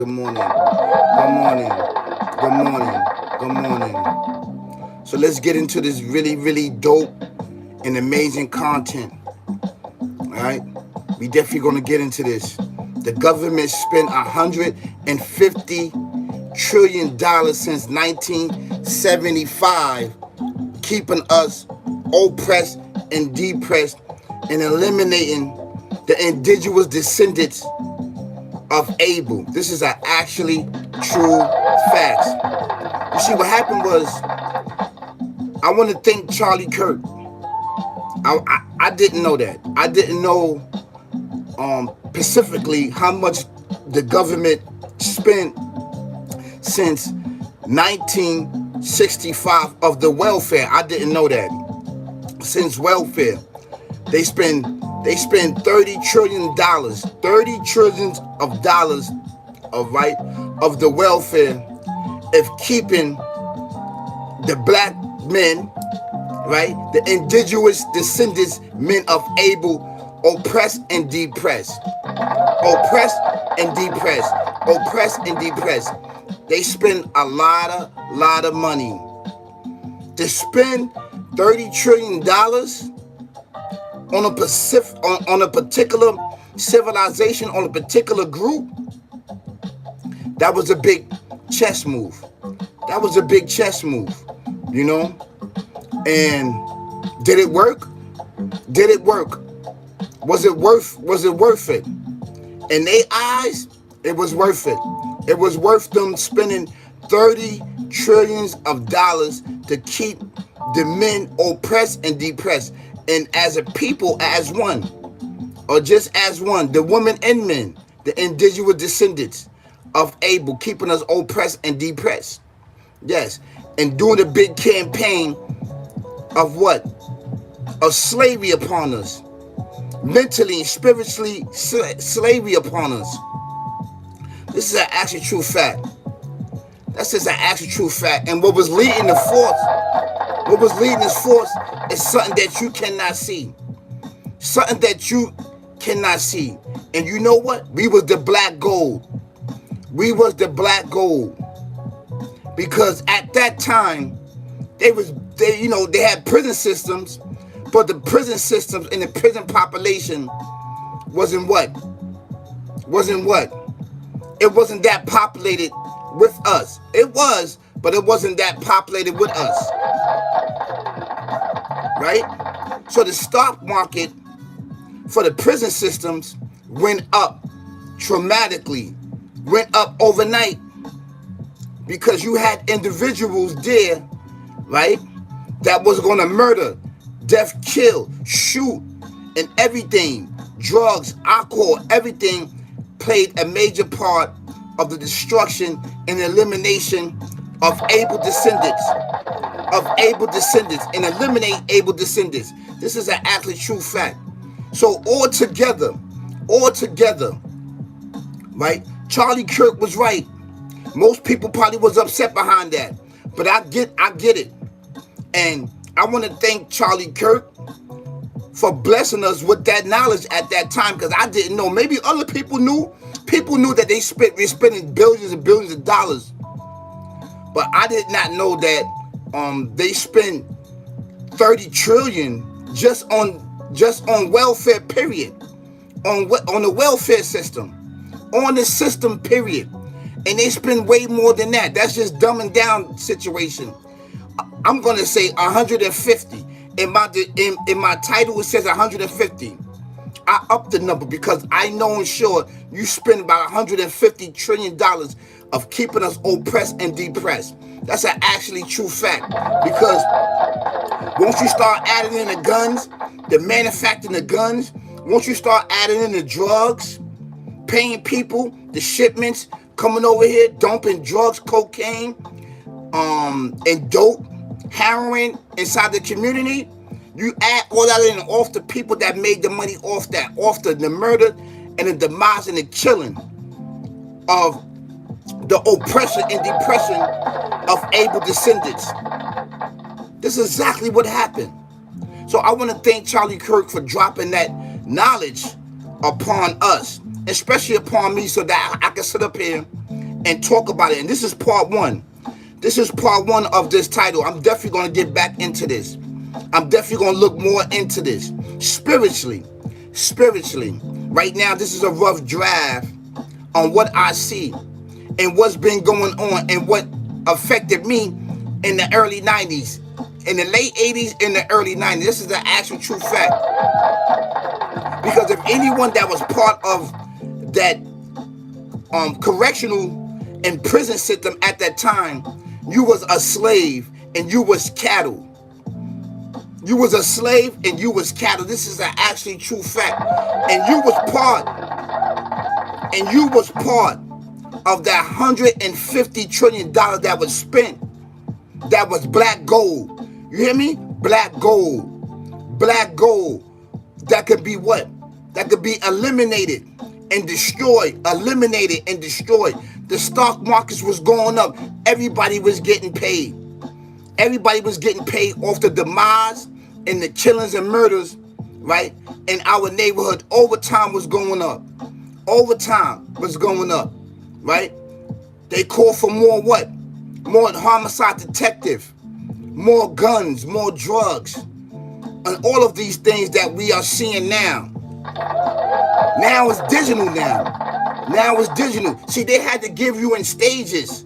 Good morning. Good morning. Good morning. Good morning. So let's get into this really, really dope and amazing content. All right. We definitely gonna get into this. The government spent $150 trillion since 1975, keeping us oppressed and depressed and eliminating the indigenous descendants of Abel. This is a actually true facts. You see, what happened was, I want to thank Charlie Kirk. I didn't know that. I didn't know specifically how much the government spent since 1965 of the welfare. I didn't know that. Since welfare, they spend $30 trillion, $30 trillion of right of the welfare of keeping the black men, right, the indigenous descendants men of Abel, oppressed and depressed, oppressed and depressed, oppressed and depressed. They spend a lot of money to spend $30 trillion on a on a particular civilization, on a particular group. That was a big chess move. That was a big chess move, you know. And did it work? Did it work? Was it worth it? In their eyes, it was worth it. It was worth them spending $30 trillion to keep the men oppressed and depressed. And as a people, as one, or just as one, the women and men, the indigenous descendants of Abel, keeping us oppressed and depressed. Yes. And doing a big campaign of what? Of slavery upon us. Mentally and spiritually slavery upon us. This is an actual true fact. That's just an actual true fact. And what was leading the force is something that you cannot see. Something that you cannot see. And you know what? We was the black gold. We was the black gold. Because at that time, they had prison systems, but the prison systems and the prison population wasn't what? It wasn't that populated with us. It was, but it wasn't that populated with us. Right? So the stock market for the prison systems went up dramatically, went up overnight, because you had individuals there, right, that was going to murder, death, kill, shoot, and everything. Drugs, alcohol, everything played a major part of the destruction and elimination of Abel descendants, and eliminate Abel descendants. This is an actually true fact. So all together, right, Charlie Kirk was right. Most people probably was upset behind that, but I get it. And I want to thank Charlie Kirk for blessing us with that knowledge at that time, because I didn't know. Maybe other people knew. People knew that we're spending billions and billions of dollars, but I did not know that they spent 30 trillion just on welfare, period, on the welfare system, on the system, period. And they spend way more than that. That's just dumbing down situation. I'm gonna say 150. In my title it says 150. I upped the number because I know and sure you spend about $150 trillion of keeping us oppressed and depressed. That's an actually true fact. Because once you start adding in the guns, the manufacturing the guns, once you start adding in the drugs, paying people, the shipments, coming over here, dumping drugs, cocaine, and dope, heroin inside the community, you add all that in off the people that made the money off that, off the murder and the demise and the killing of the oppression and depression of Abel descendants. This is exactly what happened. So I want to thank Charlie Kirk for dropping that knowledge upon us, especially upon me, so that I can sit up here and talk about it. And this is part one. This is part one of this title. I'm definitely going to get back into this. I'm definitely going to look more into this spiritually. Spiritually. Right now, this is a rough draft on what I see and what's been going on and what affected me in the early 90s, in the late 80s, in the early 90s. This is the actual true fact. Because if anyone that was part of that correctional and prison system at that time, you was a slave and you was cattle. You was a slave and you was cattle. This is an actually true fact. And you was part of that $150 trillion that was spent. That was black gold. You hear me? Black gold. Black gold. That could be what? That could be eliminated and destroyed. Eliminated and destroyed. The stock markets was going up. Everybody was getting paid. Everybody was getting paid off the demise and the killings and murders, right? In our neighborhood. Overtime was going up. Overtime was going up, right? They called for more what? More homicide detective. More guns, more drugs. And all of these things that we are seeing now. Now it's digital now. Now it's digital. See, they had to give you in stages.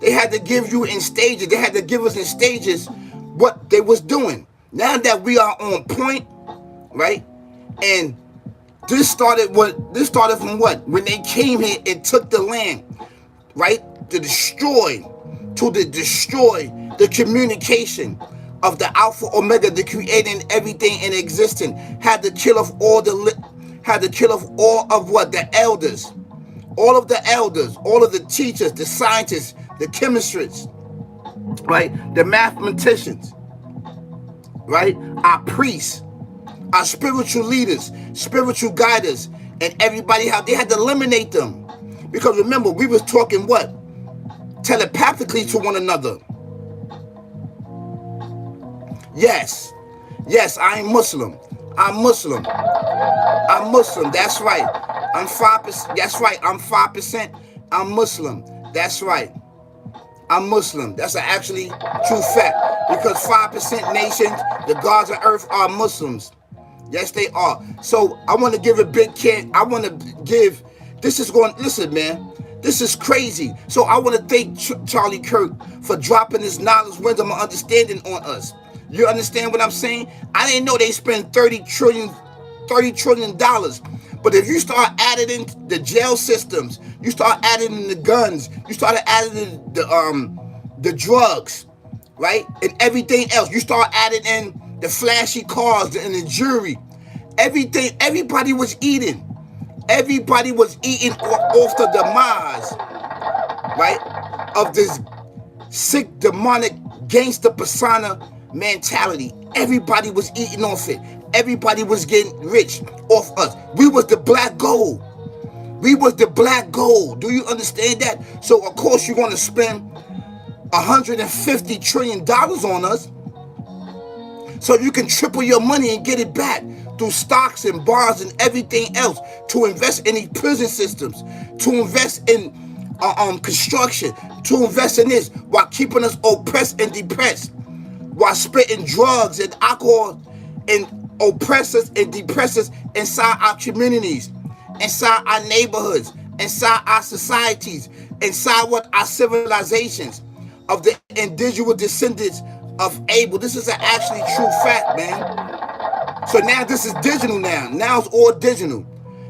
They had to give you in stages. They had to give us in stages what they was doing. Now that we are on point, right? And this started from what? When they came here and took the land, right? To destroy the communication of the Alpha Omega, the creating everything in existence, had to kill off all of what? The elders. All of the elders, all of the teachers, the scientists, the chemists, right? The mathematicians, right? Our priests, our spiritual leaders, spiritual guiders, and everybody, how they had to eliminate them. Because remember, we was talking what? Telepathically to one another. Yes, I'm Muslim. I'm Muslim. That's right. I'm 5%. That's right. I'm 5%. I'm Muslim. That's right. I'm Muslim. That's an actually true fact. Because 5% nations, the gods of earth are Muslims. Yes, they are. So I want to give a big listen, man. This is crazy. So I want to thank Charlie Kirk for dropping this knowledge, wisdom, and understanding on us. You understand what I'm saying? I didn't know they spent $30 trillion. But if you start adding in the jail systems, you start adding in the guns, you start adding in the drugs, right? And everything else. You start adding in the flashy cars and the jewelry. Everything, everybody was eating. Everybody was eating off the demise, right? Of this sick, demonic, gangster persona mentality. Everybody was eating off it. Everybody was getting rich off us. We was the black gold. We was the black gold. Do you understand that? So of course you're going to spend $150 trillion on us so you can triple your money and get it back through stocks and bonds and everything else, to invest in these prison systems, to invest in construction, to invest in this while keeping us oppressed and depressed, while spitting drugs and alcohol and oppressors and depressors inside our communities, inside our neighborhoods, inside our societies, inside what our civilizations of the indigenous descendants of Abel. This is an actually true fact, man. So now this is digital now. Now it's all digital.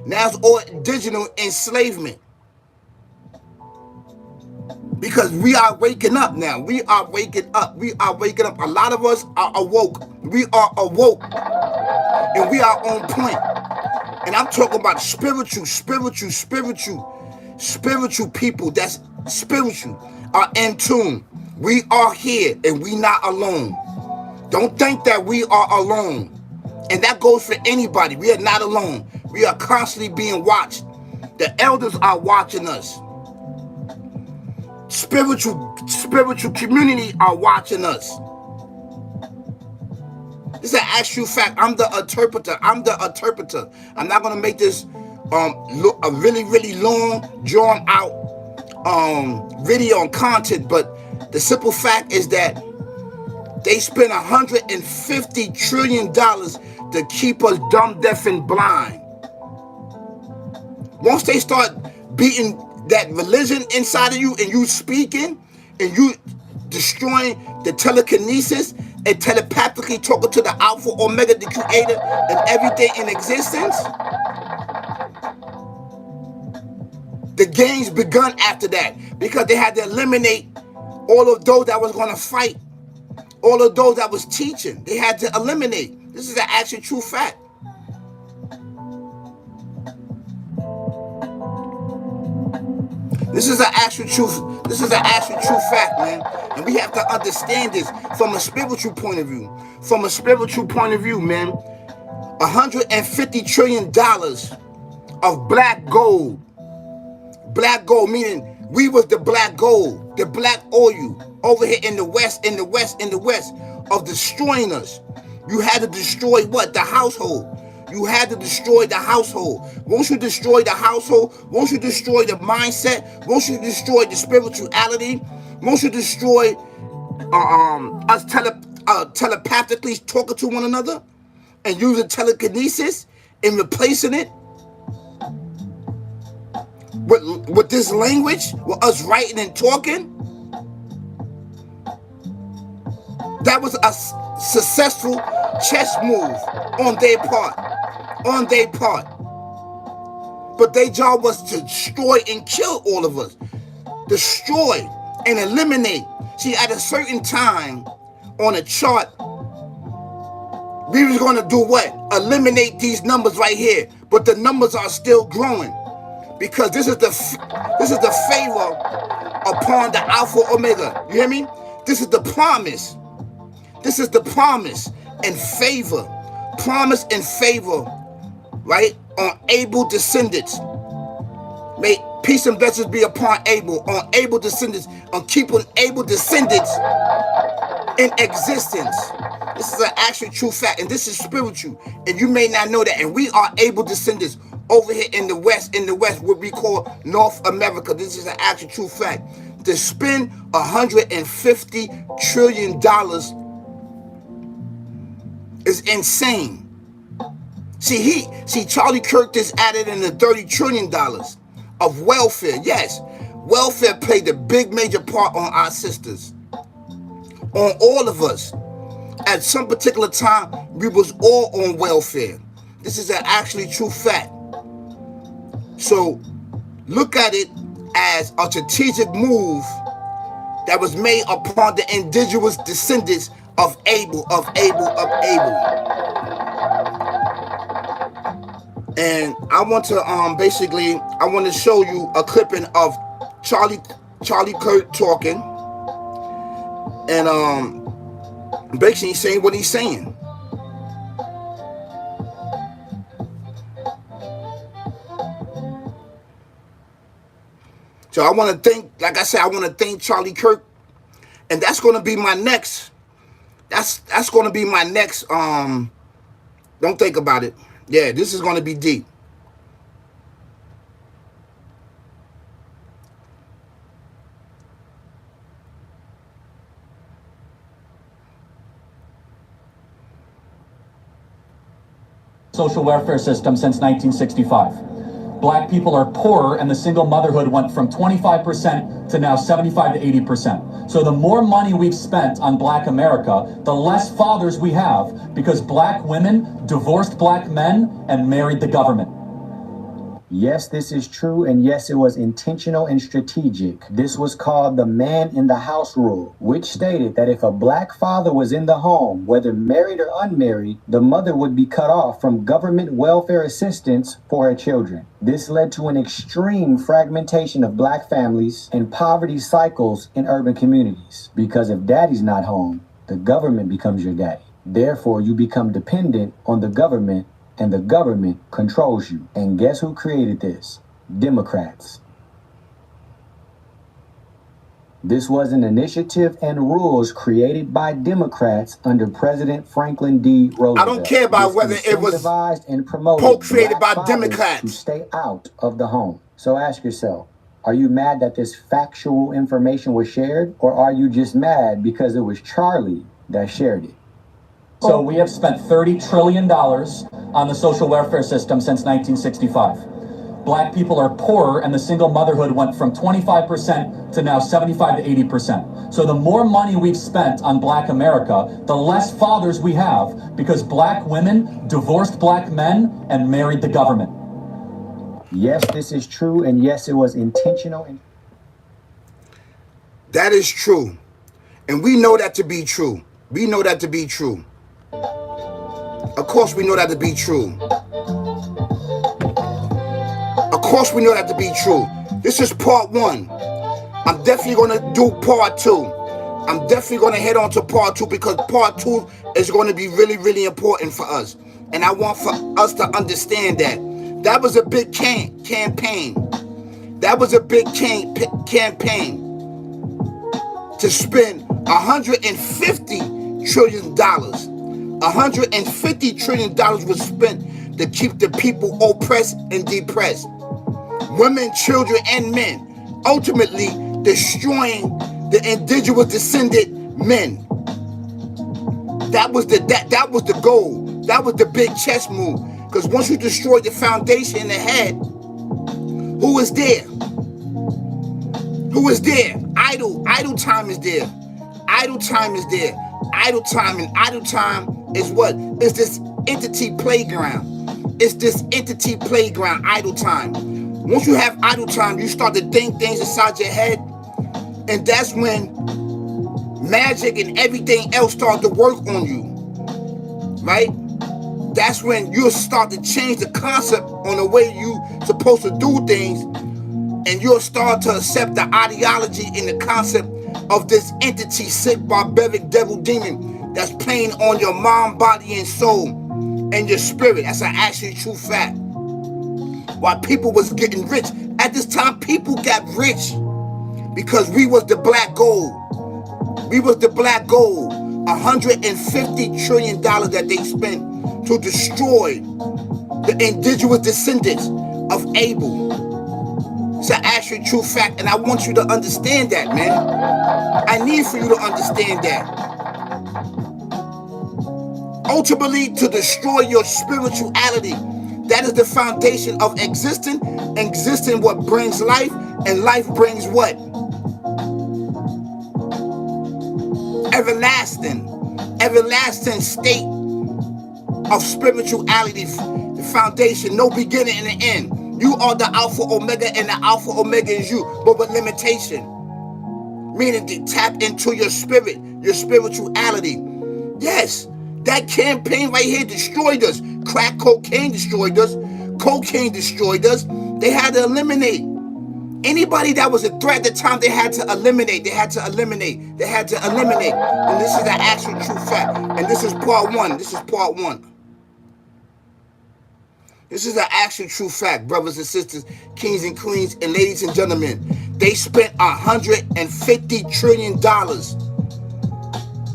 Now it's all digital enslavement. Because we are waking up now. We are waking up. We are waking up. A lot of us are awoke. We are awoke. And we are on point. And I'm talking about spiritual people that's spiritual, are in tune. We are here and we not alone. Don't think that we are alone. And that goes for anybody. We are not alone. We are constantly being watched. The elders are watching us. Spiritual community are watching us. This is an actual fact. I'm the interpreter. I'm not going to make this a really, really long, drawn out video and content, but the simple fact is that they spent $150 trillion to keep us dumb, deaf, and blind. Once they start beating that religion inside of you and you speaking and you destroying the telekinesis and telepathically talking to the Alpha Omega, the creator, and everything in existence, the games begun after that, because they had to eliminate all of those that was going to fight, all of those that was teaching. They had to eliminate. This is an actual true fact. This is an actual truth. This is an actual true fact, man. And we have to understand this from a spiritual point of view. From a spiritual point of view, man. $150 trillion of black gold. Black gold, meaning we was the black gold, the black oil over here in the west, of destroying us. You had to destroy what? The household. You had to destroy the household. Once you destroy the household, once you destroy the mindset, once you destroy the spirituality, once you destroy us telepathically talking to one another and using telekinesis and replacing it with this language, with us writing and talking, that was a successful chess move on their part. But their job was to destroy and kill all of us. Destroy and eliminate. See, at a certain time on a chart, we was going to do what? Eliminate these numbers right here. But the numbers are still growing, because this is the favor upon the Alpha Omega. You hear me? This is the promise. This is the promise and favor. Promise and favor, right? On Abel descendants. May peace and blessings be upon Abel. On Abel descendants. On keeping Abel descendants in existence. This is an actual true fact. And this is spiritual. And you may not know that. And we are Abel descendants over here in the West, what we call North America. This is an actual true fact. To spend $150 trillion is insane. See, Charlie Kirk just added in the $30 trillion of welfare. Yes, welfare played a big major part on our sisters, on all of us. At some particular time, we was all on welfare. This is an actually true fact. So look at it as a strategic move that was made upon the indigenous descendants of Abel. And I want to I want to show you a clipping of Charlie Kirk talking, and basically saying what he's saying. So I want to thank, like I said, I want to thank Charlie Kirk, and that's going to be my next. That's going to be my next. Don't think about it. Yeah, this is going to be deep. Social welfare system since 1965. Black people are poorer, and the single motherhood went from 25% to now 75 to 80%. So the more money we've spent on Black America, the less fathers we have, because Black women divorced Black men and married the government. Yes, this is true, and yes, it was intentional and strategic. This was called the man in the house rule, which stated that if a Black father was in the home, whether married or unmarried, the mother would be cut off from government welfare assistance for her children. This led to an extreme fragmentation of Black families and poverty cycles in urban communities. Because if daddy's not home, the government becomes your daddy. Therefore, you become dependent on the government, and the government controls you. And guess who created this? Democrats. This was an initiative and rules created by Democrats under President Franklin D. Roosevelt. I don't care about whether it was and promoted created by Democrats to stay out of the home. So ask yourself, Are you mad that this factual information was shared, or are you just mad because it was Charlie that shared it? So we have spent $30 trillion on the social welfare system since 1965. Black people are poorer, and the single motherhood went from 25% to now 75 to 80%. So the more money we've spent on Black America, the less fathers we have, because Black women divorced Black men and married the government. Yes, this is true, and yes, it was intentional. That is true. And we know that to be true. We know that to be true. Of course we know that to be true. Of course we know that to be true. This is part one. I'm definitely going to do part two. I'm definitely going to head on to part two, because part two is going to be really, really important for us. And I want for us to understand that. That was a big campaign. That was a big campaign to spend $150 trillion. $150 trillion was spent to keep the people oppressed and depressed. Women, children, and men. Ultimately destroying the indigenous descended men. That was the goal. That was the big chess move. Because once you destroy the foundation in the head, who is there? Who is there? Idle time is there. Idle time is there. Idle time, and idle time is what? It's this entity playground. It's this entity playground, idle time. Once you have idle time, you start to think things inside your head, and that's when magic and everything else start to work on you, right? That's when you'll start to change the concept on the way you supposed to do things, and you'll start to accept the ideology and the concept of this entity, sick, barbaric devil demon that's playing on your mind, body, and soul, and your spirit. That's an actually true fact. While people was getting rich, at this time people got rich because we was the black gold. We was the black gold. $150 trillion that they spent to destroy the indigenous descendants of Abel. It's an actual true fact, and I want you to understand that, man. I need for you to understand that. Ultimately, to destroy your spirituality. That is the foundation of existing. Existing what brings life, and life brings what? Everlasting state of spirituality, the foundation, no beginning and an end. You are the Alpha Omega, and the Alpha Omega is you, but with limitation. Meaning to tap into your spirit, your spirituality. Yes, that campaign right here destroyed us. Crack cocaine destroyed us. Cocaine destroyed us. They had to eliminate. Anybody that was a threat at the time, they had to eliminate. And this is the actual true fact. And this is part one. This is the actual true fact, brothers and sisters, kings and queens, and ladies and gentlemen. They spent $150 trillion.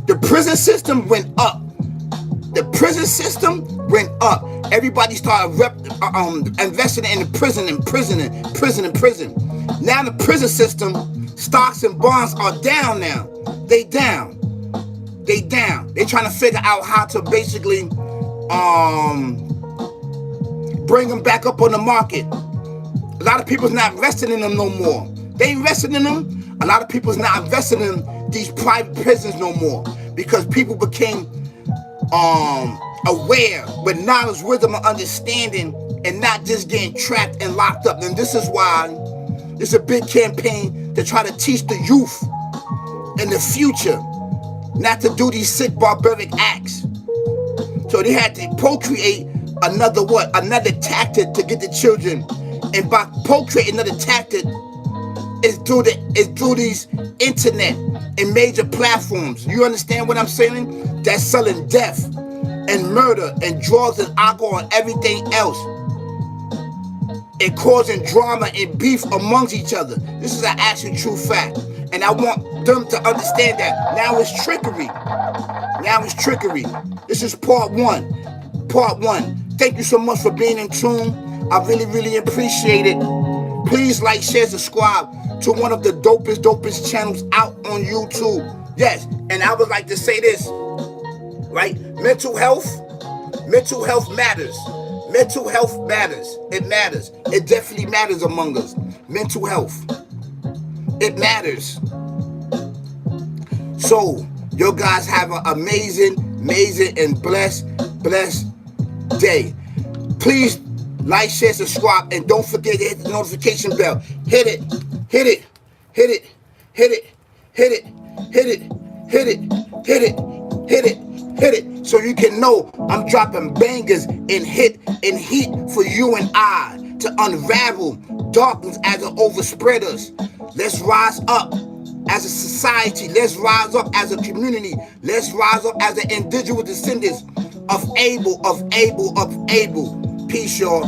The prison system went up. Everybody started investing in the prison. Now the prison system, stocks and bonds are down now. They down. They trying to figure out how to basically bring them back up on the market. A lot of people's not investing in them no more. They invested in them. A lot of people's not investing in these private prisons no more, because people became aware with knowledge, wisdom, and understanding, and not just getting trapped and locked up. And this is why it's a big campaign to try to teach the youth in the future not to do these sick, barbaric acts. So they had to procreate another tactic to get the children. And by procreating another tactic, it's through these internet and major platforms. You understand what I'm saying? That's selling death and murder and drugs and alcohol and everything else, and causing drama and beef amongst each other. This is an actual true fact, and I want them to understand that. Now it's trickery. This is part one. Thank you so much for being in tune. I really, really appreciate it. Please like, share, subscribe to one of the dopest channels out on YouTube. Yes, and I would like to say this, right? Mental health matters. Mental health matters. It matters. It definitely matters among us. Mental health. It matters. So, you guys have an amazing and blessed day. Please like, share, subscribe, and don't forget to hit the notification bell. Hit it, hit it, hit it, hit it, hit it, hit it, hit it, hit it, hit it, hit it, so you can know I'm dropping bangers and heat for you and I to unravel darkness as it overspread us. Let's rise up as a society. Let's rise up as a community. Let's rise up as the indigenous descendants of Abel. Peace, y'all.